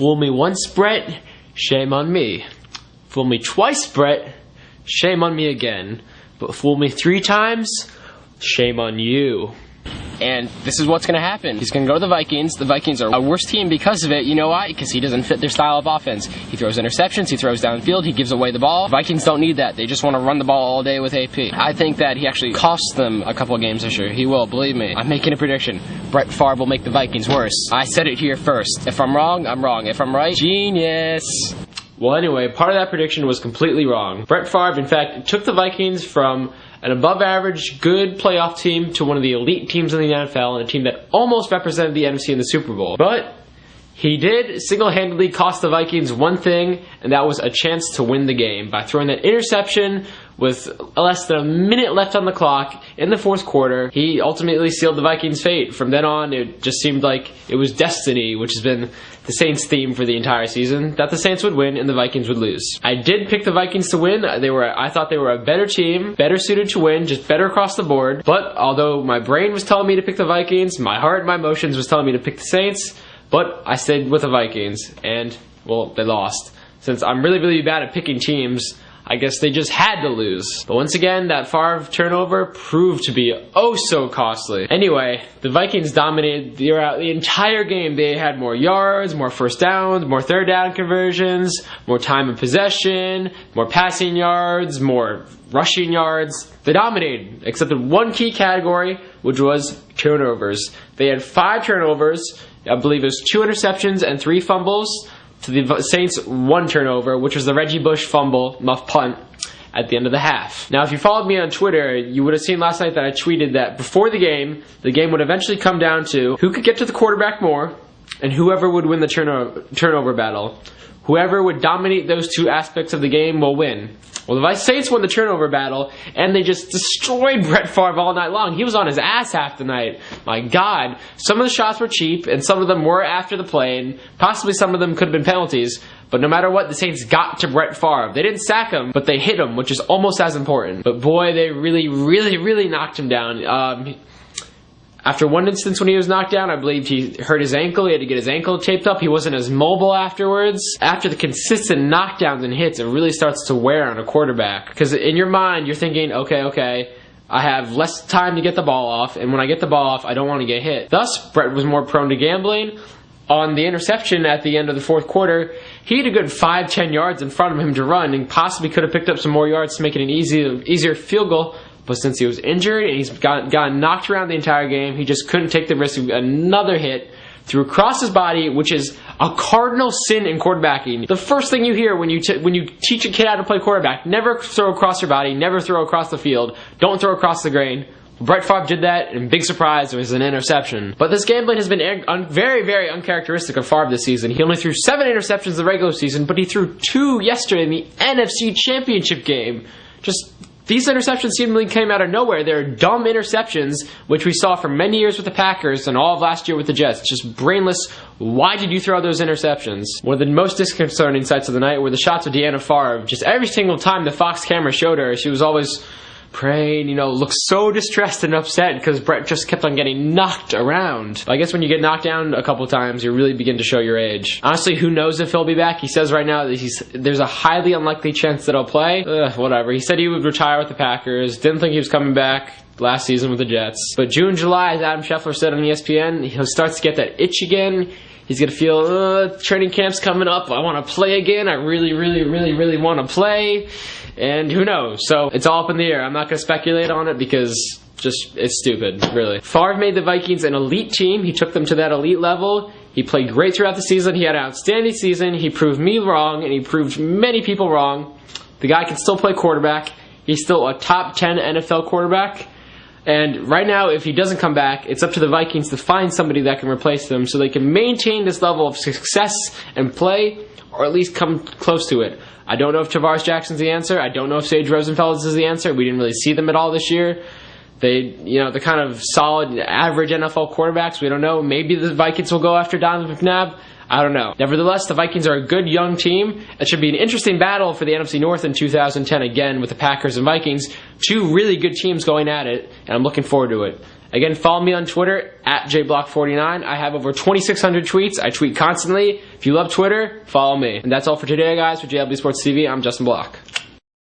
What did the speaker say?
Fool me once, Brett, shame on me. Fool me twice, Brett, shame on me again. But fool me 3 times, shame on you. And this is what's going to happen. He's going to go to the Vikings. The Vikings are a worse team because of it. You know why? Because he doesn't fit their style of offense. He throws interceptions. He throws downfield. He gives away the ball. The Vikings don't need that. They just want to run the ball all day with AP. I think that he actually costs them a couple of games this year. He will, believe me. I'm making a prediction. Brett Favre will make the Vikings worse. I said it here first. If I'm wrong, I'm wrong. If I'm right, genius. Well, anyway, part of that prediction was completely wrong. Brett Favre, in fact, took the Vikings from an above-average, good playoff team to one of the elite teams in the NFL and a team that almost represented the NFC in the Super Bowl. But he did single-handedly cost the Vikings one thing, and that was a chance to win the game by throwing that interception with less than a minute left on the clock in the fourth quarter. He ultimately sealed the Vikings' fate. From then on, it just seemed like it was destiny, which has been the Saints' theme for the entire season, that the Saints would win and the Vikings would lose. I did pick the Vikings to win. I thought they were a better team, better suited to win, just better across the board. But although my brain was telling me to pick the Vikings, my heart and my emotions was telling me to pick the Saints, but I stayed with the Vikings, and, well, they lost. Since I'm really, really bad at picking teams, I guess they just had to lose. But once again, that Favre turnover proved to be oh so costly. Anyway, the Vikings dominated throughout the entire game. They had more yards, more first downs, more third down conversions, more time of possession, more passing yards, more rushing yards. They dominated, except in one key category, which was turnovers. They had 5 turnovers. I believe it was 2 interceptions and 3 fumbles. To the Saints' 1 turnover, which was the Reggie Bush fumble, muff punt, at the end of the half. Now, if you followed me on Twitter, you would have seen last night that I tweeted that before the game would eventually come down to who could get to the quarterback more, and whoever would win the turnover battle. Whoever would dominate those 2 aspects of the game will win. Well, the Saints won the turnover battle, and they just destroyed Brett Favre all night long. He was on his ass half the night. My God. Some of the shots were cheap, and some of them were after the play, and possibly some of them could have been penalties. But no matter what, the Saints got to Brett Favre. They didn't sack him, but they hit him, which is almost as important. But boy, they really, really, really knocked him down. After one instance when he was knocked down, I believe he hurt his ankle. He had to get his ankle taped up. He wasn't as mobile afterwards. After the consistent knockdowns and hits, it really starts to wear on a quarterback. Because in your mind, you're thinking, okay, I have less time to get the ball off, and when I get the ball off, I don't want to get hit. Thus, Brett was more prone to gambling. On the interception at the end of the fourth quarter, he had a good 5-10 yards in front of him to run and possibly could have picked up some more yards to make it an easier field goal. But since he was injured and he's gotten knocked around the entire game, he just couldn't take the risk of another hit. Threw across his body, which is a cardinal sin in quarterbacking. The first thing you hear when you teach a kid how to play quarterback, never throw across your body, never throw across the field, don't throw across the grain. Brett Favre did that, and big surprise, it was an interception. But this gambling has been very, very uncharacteristic of Favre this season. He only threw 7 interceptions in the regular season, but he threw 2 yesterday in the NFC Championship game. These interceptions seemingly came out of nowhere. They're dumb interceptions, which we saw for many years with the Packers and all of last year with the Jets. Just brainless. Why did you throw those interceptions? One of the most disconcerting sights of the night were the shots of Deanna Favre. Just every single time the Fox camera showed her, she was always praying, looked so distressed and upset because Brett just kept on getting knocked around. I guess when you get knocked down a couple times, you really begin to show your age. Honestly, who knows if he'll be back? He says right now that there's a highly unlikely chance that he'll play. Whatever. He said he would retire with the Packers. Didn't think he was coming back last season with the Jets. But June, July, as Adam Scheffler said on ESPN, he'll start to get that itch again. He's going to feel, training camp's coming up. I want to play again. I really, really, really, really want to play. And who knows? So it's all up in the air. I'm not going to speculate on it because it's stupid, really. Favre made the Vikings an elite team. He took them to that elite level. He played great throughout the season. He had an outstanding season. He proved me wrong, and he proved many people wrong. The guy can still play quarterback. He's still a top 10 NFL quarterback. And right now, if he doesn't come back, it's up to the Vikings to find somebody that can replace him so they can maintain this level of success and play, or at least come close to it. I don't know if Tavares Jackson's the answer. I don't know if Sage Rosenfeld is the answer. We didn't really see them at all this year. They're kind of solid, average NFL quarterbacks. We don't know. Maybe the Vikings will go after Donovan McNabb. I don't know. Nevertheless, the Vikings are a good young team. It should be an interesting battle for the NFC North in 2010 again with the Packers and Vikings. 2 really good teams going at it, and I'm looking forward to it. Again, follow me on Twitter at jblock49. I have over 2,600 tweets. I tweet constantly. If you love Twitter, follow me. And that's all for today, guys. For JLB Sports TV, I'm Justin Block.